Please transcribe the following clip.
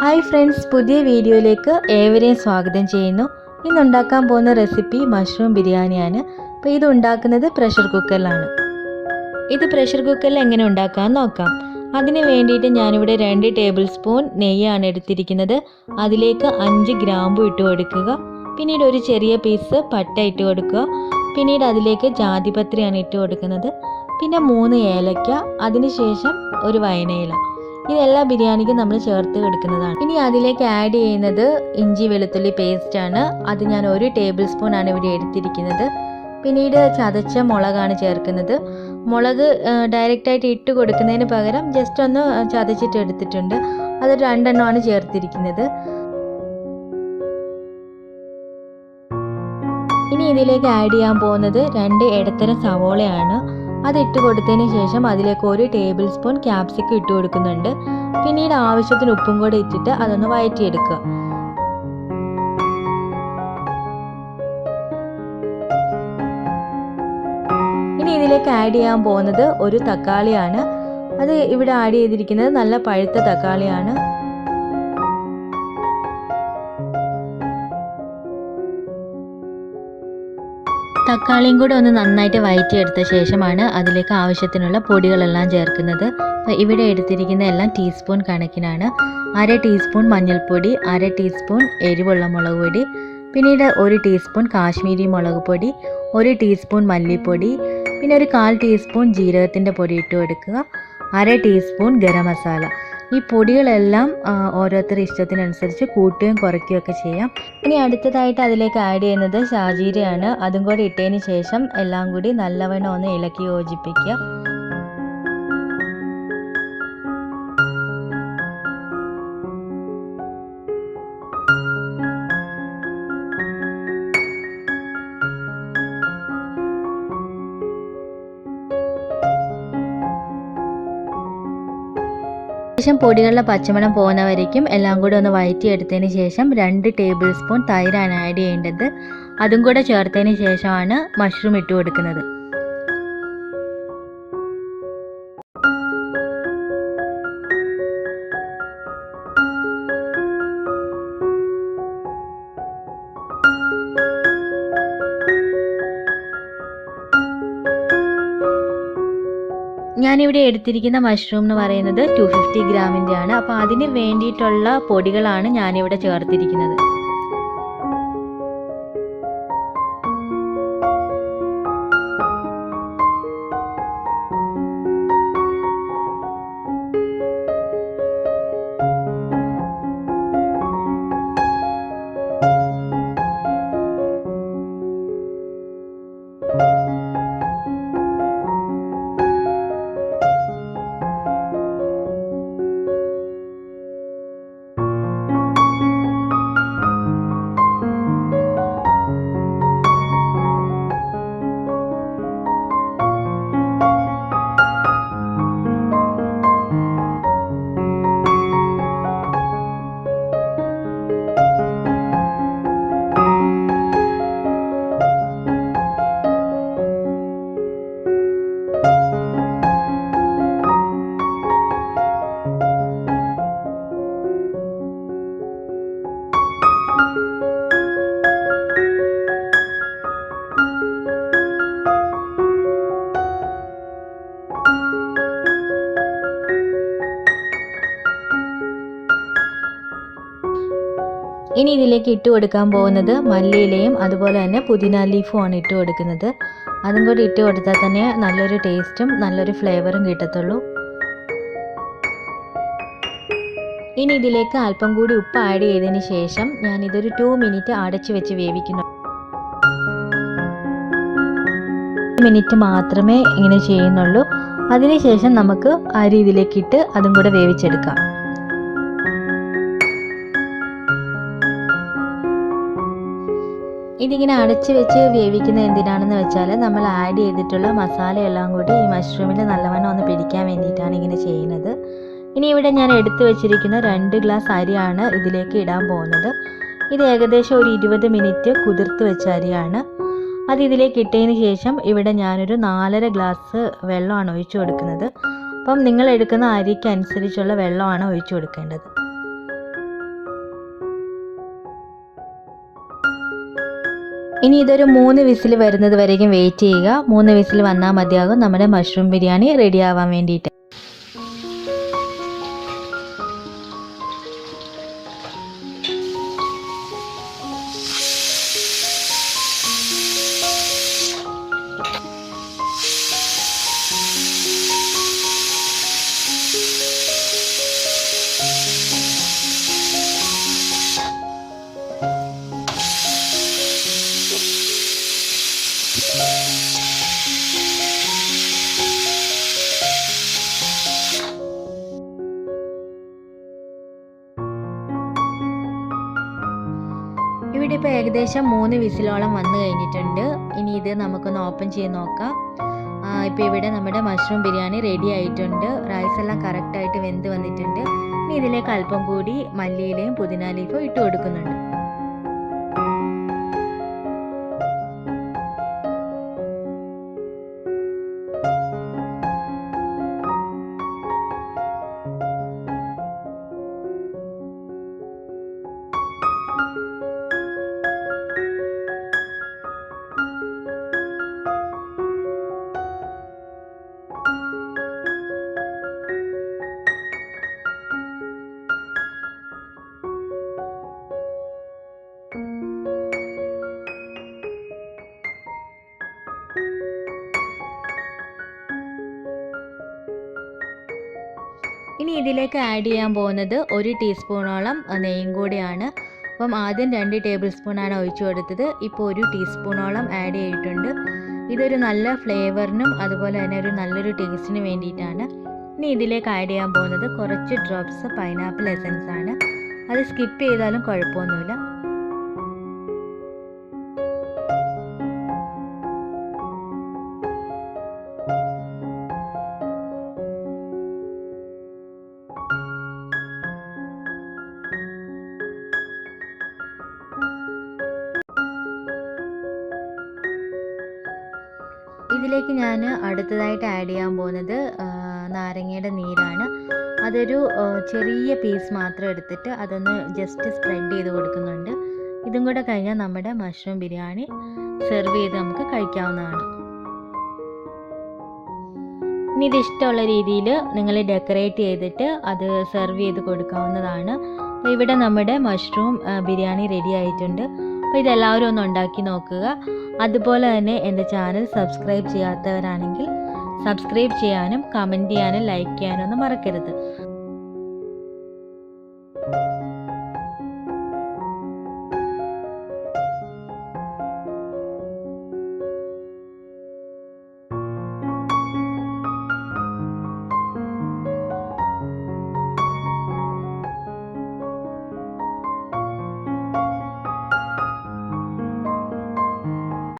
Hi friends, പുതിയ വീഡിയോയിലേക്ക് ഏവരെയും സ്വാഗതം ചെയ്യുന്നു. ഇന്ന് ഉണ്ടാക്കാൻ പോകുന്ന റെസിപ്പി മഷ്റൂം ബിരിയാണിയാണ്. അപ്പോൾ ഇത് ഉണ്ടാക്കുന്നത് പ്രഷർ കുക്കറിലാണ്. ഇത് പ്രഷർ കുക്കറിൽ എങ്ങനെ ഉണ്ടാക്കാമെന്ന് നോക്കാം. അതിന് വേണ്ടിയിട്ട് ഞാനിവിടെ 2 ടേബിൾ സ്പൂൺ നെയ്യാണ് എടുത്തിരിക്കുന്നത്. അതിലേക്ക് 5 ഗ്രാമ്പു ഇട്ട് കൊടുക്കുക. പിന്നീട് ഒരു ചെറിയ പീസ് പട്ട ഇട്ട് കൊടുക്കുക. പിന്നീട് അതിലേക്ക് ജാതിപത്രിയാണ് ഇട്ട് കൊടുക്കുന്നത്. പിന്നെ 3 ഏലക്ക, അതിനുശേഷം ഒരു വയനയില. ഇതെല്ലാം ബിരിയാണിക്ക് നമ്മൾ ചേർത്ത് എടുക്കുന്നതാണ്. ഇനി അതിലേക്ക് ആഡ് ചെയ്യുന്നത് ഇഞ്ചി വെളുത്തുള്ളി പേസ്റ്റാണ്. അത് ഞാൻ 1 ടേബിൾ സ്പൂൺ ആണ് ഇവിടെ എടുത്തിരിക്കുന്നത്. പിന്നീട് ചതച്ച മുളകാണ് ചേർക്കുന്നത്. മുളക് ഡയറക്റ്റായിട്ട് ഇട്ട് കൊടുക്കുന്നതിന് പകരം ജസ്റ്റ് ഒന്ന് ചതച്ചിട്ട് എടുത്തിട്ടുണ്ട്. അത് 2 എണ്ണമാണ് ചേർത്തിരിക്കുന്നത്. ഇനി ഇതിലേക്ക് ആഡ് ചെയ്യാൻ പോകുന്നത് 2 ഇടത്തരം സവോളയാണ്. അതിട്ട് കൊടുത്തതിന് ശേഷം അതിലേക്ക് 1 ടേബിൾ സ്പൂൺ ക്യാപ്സിക്കം ഇട്ട് കൊടുക്കുന്നുണ്ട്. പിന്നീട് ആവശ്യത്തിന് ഉപ്പും കൂടെ ഇട്ടിട്ട് അതൊന്ന് വഴറ്റിയെടുക്കുക. ഇനി ഇതിലേക്ക് ആഡ് ചെയ്യാൻ പോകുന്നത് ഒരു തക്കാളിയാണ്. അത് ഇവിടെ ആഡ് ചെയ്തിരിക്കുന്നത് നല്ല പഴുത്ത തക്കാളിയാണ്. തക്കാളിയും കൂടെ ഒന്ന് നന്നായിട്ട് വഴറ്റിയെടുത്ത ശേഷമാണ് അതിലേക്ക് ആവശ്യത്തിനുള്ള പൊടികളെല്ലാം ചേർക്കുന്നത്. അപ്പോൾ ഇവിടെ എടുത്തിരിക്കുന്ന എല്ലാം ടീസ്പൂൺ കണക്കിനാണ്. 1/2 ടീസ്പൂൺ മഞ്ഞൾപ്പൊടി, 1/2 ടീസ്പൂൺ എരിവുള്ള മുളക് പൊടി, പിന്നീട് 1 ടീസ്പൂൺ കാശ്മീരി മുളക് പൊടി, 1 ടീസ്പൂൺ മല്ലിപ്പൊടി, പിന്നെ ഒരു 1/4 ടീസ്പൂൺ ജീരകത്തിൻ്റെ പൊടി ഇട്ട് കൊടുക്കുക, 1/2 ടീസ്പൂൺ ഗരം മസാല. ഈ പൊടികളെല്ലാം ഓരോരുത്തരുടെ ഇഷ്ടത്തിനനുസരിച്ച് കൂട്ടുകയും കുറയ്ക്കുകയും ഒക്കെ ചെയ്യാം. ഇനി അടുത്തതായിട്ട് അതിലേക്ക് ആഡ് ചെയ്യുന്നത് ഷാജീരയാണ്. അതും കൂടി ഇട്ടതിന് ശേഷം എല്ലാം കൂടി നല്ലവണ്ണം ഒന്ന് ഇളക്കി യോജിപ്പിക്കുക. ശേഷം പൊടികളുടെ പച്ചമണം പോകുന്നവരേക്കും എല്ലാം കൂടി ഒന്ന് വഴറ്റിയെടുത്തതിന് ശേഷം 2 ടേബിൾ സ്പൂൺ തൈരാണ് ആഡ് ചെയ്യേണ്ടത്. അതും കൂടെ ചേർത്തതിന് ശേഷമാണ് മഷ്റൂം ഇട്ട് കൊടുക്കുന്നത്. ഞാനിവിടെ എടുത്തിരിക്കുന്ന മഷ്റൂം എന്ന് പറയുന്നത് 250 ഗ്രാമിൻ്റെ ആണ്. അപ്പോൾ അതിന് വേണ്ടിയിട്ടുള്ള പൊടികളാണ് ഞാനിവിടെ ചേർത്തിരിക്കുന്നത്. ഇനി ഇതിലേക്ക് ഇട്ട് കൊടുക്കാൻ പോകുന്നത് മല്ലിയിലയും അതുപോലെ തന്നെ പുതിന ലീഫുമാണ് ഇട്ട് കൊടുക്കുന്നത്. അതും കൂടി ഇട്ട് കൊടുത്താൽ തന്നെ നല്ലൊരു ടേസ്റ്റും നല്ലൊരു ഫ്ലേവറും കിട്ടത്തുള്ളൂ. ഇനി ഇതിലേക്ക് അല്പം കൂടി ഉപ്പ് ആഡ് ചെയ്തതിന് ശേഷം ഞാനിതൊരു 2 മിനിറ്റ് അടച്ചു വെച്ച് വേവിക്കുന്നു. 2 മിനിറ്റ് മാത്രമേ ഇങ്ങനെ ചെയ്യുന്നുള്ളൂ. അതിനുശേഷം നമുക്ക് അരി ഇതിലേക്ക് ഇട്ട് അതും കൂടെ വേവിച്ചെടുക്കാം. ഇതിങ്ങനെ അടച്ച് വെച്ച് വേവിക്കുന്നത് എന്തിനാണെന്ന് വെച്ചാൽ നമ്മൾ ആഡ് ചെയ്തിട്ടുള്ള മസാലയെല്ലാം കൂടി ഈ മഷ്റൂമിൽ നല്ലവണ്ണം ഒന്ന് പിടിക്കാൻ വേണ്ടിയിട്ടാണ് ഇങ്ങനെ ചെയ്യുന്നത്. ഇനി ഇവിടെ ഞാൻ എടുത്തു വെച്ചിരിക്കുന്ന 2 ഗ്ലാസ് അരിയാണ് ഇതിലേക്ക് ഇടാൻ പോകുന്നത്. ഇത് ഏകദേശം ഒരു 20 മിനിറ്റ് കുതിർത്ത് വെച്ച അരിയാണ്. അത് ഇതിലേക്ക് ഇട്ടതിന് ശേഷം ഇവിടെ ഞാനൊരു 4.5 ഗ്ലാസ് വെള്ളമാണ് ഒഴിച്ചു കൊടുക്കുന്നത്. അപ്പം നിങ്ങൾ എടുക്കുന്ന അരിക്ക് അനുസരിച്ചുള്ള വെള്ളമാണ് ഒഴിച്ചു കൊടുക്കേണ്ടത്. ഇനി ഇതൊരു 3 വിസിൽ വരുന്നത് വരേക്കും വെയിറ്റ് ചെയ്യുക. 3 വിസിൽ വന്നാൽ മതിയാകും നമ്മുടെ മഷ്റൂം ബിരിയാണി റെഡി ആവാൻ വേണ്ടിയിട്ട്. ഇവിടെ ഇപ്പോൾ ഏകദേശം 3 വിസിലോളം വന്നു കഴിഞ്ഞിട്ടുണ്ട്. ഇനി ഇത് നമുക്കൊന്ന് ഓപ്പൺ ചെയ്ത് നോക്കാം. ഇപ്പോൾ ഇവിടെ നമ്മുടെ മഷ്റൂം ബിരിയാണി റെഡി ആയിട്ടുണ്ട്. റൈസ് എല്ലാം കറക്റ്റായിട്ട് വെന്ത് വന്നിട്ടുണ്ട്. ഇനി ഇതിലേക്ക് അല്പം കൂടി മല്ലിയിലയും പുതിന ലീഫും ഇട്ട് കൊടുക്കുന്നുണ്ട്. ഇനി ഇതിലേക്ക് ആഡ് ചെയ്യാൻ പോകുന്നത് 1 ടീസ്പൂണോളം നെയ്യും കൂടിയാണ്. അപ്പം ആദ്യം 2 ടേബിൾ സ്പൂണാണ് ഒഴിച്ചു കൊടുത്തത്. ഇപ്പോൾ 1 ടീസ്പൂണോളം ആഡ് ചെയ്തിട്ടുണ്ട്. ഇതൊരു നല്ല ഫ്ലേവറിനും അതുപോലെ തന്നെ ഒരു നല്ലൊരു ടേസ്റ്റിന് വേണ്ടിയിട്ടാണ്. ഇനി ഇതിലേക്ക് ആഡ് ചെയ്യാൻ പോകുന്നത് കുറച്ച് ഡ്രോപ്സ് പൈനാപ്പിൾ എസൻസ് ആണ്. അത് സ്കിപ്പ് ചെയ്താലും കുഴപ്പമൊന്നുമില്ല. ഇതിലേക്ക് ഞാൻ അടുത്തതായിട്ട് ആഡ് ചെയ്യാൻ പോകുന്നത് നാരങ്ങയുടെ നീരാണ്. അതൊരു ചെറിയ പീസ് മാത്രം എടുത്തിട്ട് അതൊന്ന് ജസ്റ്റ് സ്പ്രെഡ് ചെയ്ത് കൊടുക്കുന്നുണ്ട്. ഇതും കൂടെ കഴിഞ്ഞാൽ നമ്മുടെ മഷ്റൂം ബിരിയാണി സെർവ് ചെയ്ത് നമുക്ക് കഴിക്കാവുന്നതാണ്. ഇനി ഇത് ഇഷ്ടമുള്ള രീതിയിൽ നിങ്ങൾ ഡെക്കറേറ്റ് ചെയ്തിട്ട് അത് സെർവ് ചെയ്ത് കൊടുക്കാവുന്നതാണ്. അപ്പോൾ ഇവിടെ നമ്മുടെ മഷ്റൂം ബിരിയാണി റെഡി ആയിട്ടുണ്ട്. അപ്പോൾ ഇതെല്ലാവരും ഒന്ന് ഉണ്ടാക്കി നോക്കുക. അതുപോലെ തന്നെ എൻ്റെ ചാനൽ സബ്സ്ക്രൈബ് ചെയ്യാത്തവരാണെങ്കിൽ സബ്സ്ക്രൈബ് ചെയ്യാനും കമൻറ്റ് ചെയ്യാനും ലൈക്ക് ചെയ്യാനും ഒന്നും മറക്കരുത്.